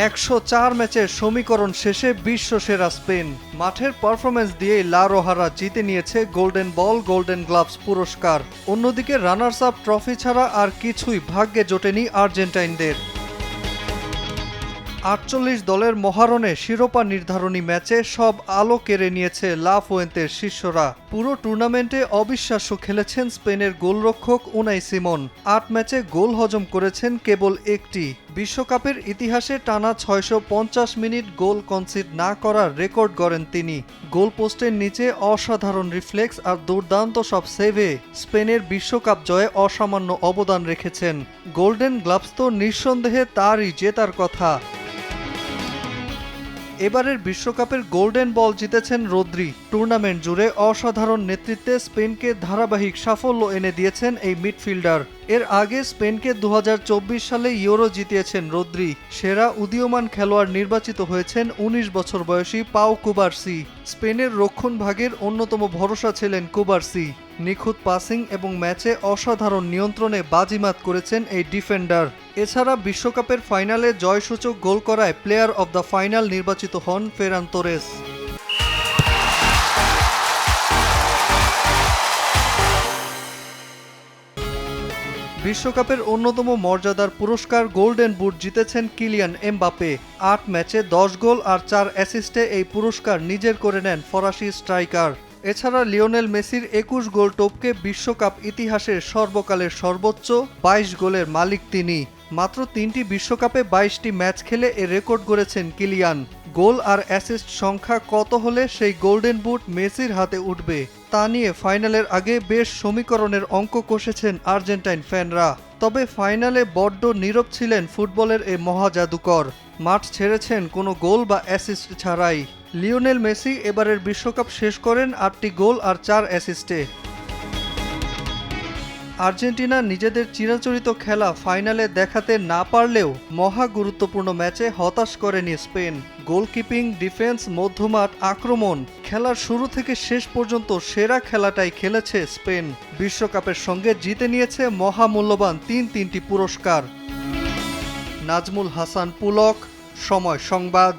104 ম্যাচের সমীকরণ শেষে বিশ্বসেরা স্পেন। মাঠের পারফরম্যান্স দিয়েই লা রোহারা জিতে নিয়েছে গোল্ডেন বল, গোল্ডেন গ্লাভস পুরস্কার। অন্যদিকে রানার্স আপ ট্রফি ছাড়া আর কিছুই ভাগ্যে জোটেনি আর্জেন্টাইনদের। 48 দলের মহারণে শিরোপা নির্ধারণী ম্যাচে সব আলো কেড়ে নিয়েছে লা ফুয়েন্তের শিষ্যরা। পুরো টুর্নামেন্টে অবিশ্বাস্য খেলেছেন স্পেনের গোলরক্ষক উনাই সিমন। 8 ম্যাচে গোল হজম করেছেন কেবল একটি। বিশ্বকাপের ইতিহাসে টানা 650 মিনিট গোল কনসিড না করার রেকর্ড গড়েন তিনি। গোলপোস্টের নিচে অসাধারণ রিফ্লেক্স আর দুর্দান্ত সব সেভে স্পেনের বিশ্বকাপ জয়ে অসামান্য অবদান রেখেছেন। গোল্ডেন গ্লাভস তো নিঃসন্দেহে তারই জেতার কথা। এবারের বিশ্বকাপের গোল্ডেন বল জিতেছেন রদ্রি। টুর্নামেন্ট জুড়ে অসাধারণ নেতৃত্বে স্পেনকে ধারাবাহিক সাফল্য এনে দিয়েছেন এই মিডফিল্ডার। এর আগে স্পেনকে 2024 সালে ইউরো জিতিয়েছেন রদ্রি। সেরা উদীয়মান খেলোয়াড় নির্বাচিত হয়েছেন 19 বছর বয়সী পাও কুবার্সি। স্পেনের রক্ষণভাগের অন্যতম ভরসা ছিলেন কুবার্সি। নিখুঁত পাসিং এবং ম্যাচে অসাধারণ নিয়ন্ত্রণে বাজিমাত করেছেন এই ডিফেন্ডার। এছাড়া বিশ্বকাপের ফাইনালে জয়সূচক গোল করায় প্লেয়ার অব দ্য ফাইনাল নির্বাচিত হন ফেরান তোরেস। বিশ্বকাপের অন্যতম মর্যাদার পুরস্কার গোল্ডেন বুট জিতেছেন কিলিয়ান এমবাপে। 8 ম্যাচে 10 গোল আর 4 অ্যাসিস্টে এই পুরস্কার নিজের করে নেন ফরাসি স্ট্রাইকার। এছাড়া লিওনেল মেসির 21 গোল টপকে বিশ্বকাপ ইতিহাসের সর্বকালের সর্বোচ্চ 22 গোলের মালিক তিনি। মাত্র 3টি বিশ্বকাপে 22টি ম্যাচ খেলে এ রেকর্ড গড়েছেন কিলিয়ান। গোল আর অ্যাসিস্ট সংখ্যা কত হলে সেই গোল্ডেন বুট মেসির হাতে উঠবে তা নিয়ে ফাইনালের আগে বেশ সমীকরণের অঙ্ক কষেছেন আর্জেন্টাইন ফ্যানরা। তবে ফাইনালে বড্ড নীরব ছিলেন ফুটবলের এ মহাজাদুকর। মাঠ ছেড়েছেন কোনো গোল বা অ্যাসিস্ট ছাড়াই। লিওনেল মেসি এবারের বিশ্বকাপ শেষ করেন 8টি গোল আর 4 অ্যাসিস্টে। আর্জেন্টিনা নিজেদের চিরাচরিত খেলা ফাইনালে দেখাতে না পারলেও মহা গুরুত্বপূর্ণ ম্যাচে হতাশ করেনি স্পেন। গোলকিপিং, ডিফেন্স, মধ্যমাঠ, আক্রমণ খেলার শুরু থেকে শেষ পর্যন্ত সেরা খেলাটাই খেলেছে স্পেন। বিশ্বকাপের সঙ্গে জিতে নিয়েছে মহামূল্যবান তিনটি পুরস্কার। নাজমুল হাসান পুলক, সময় সংবাদ।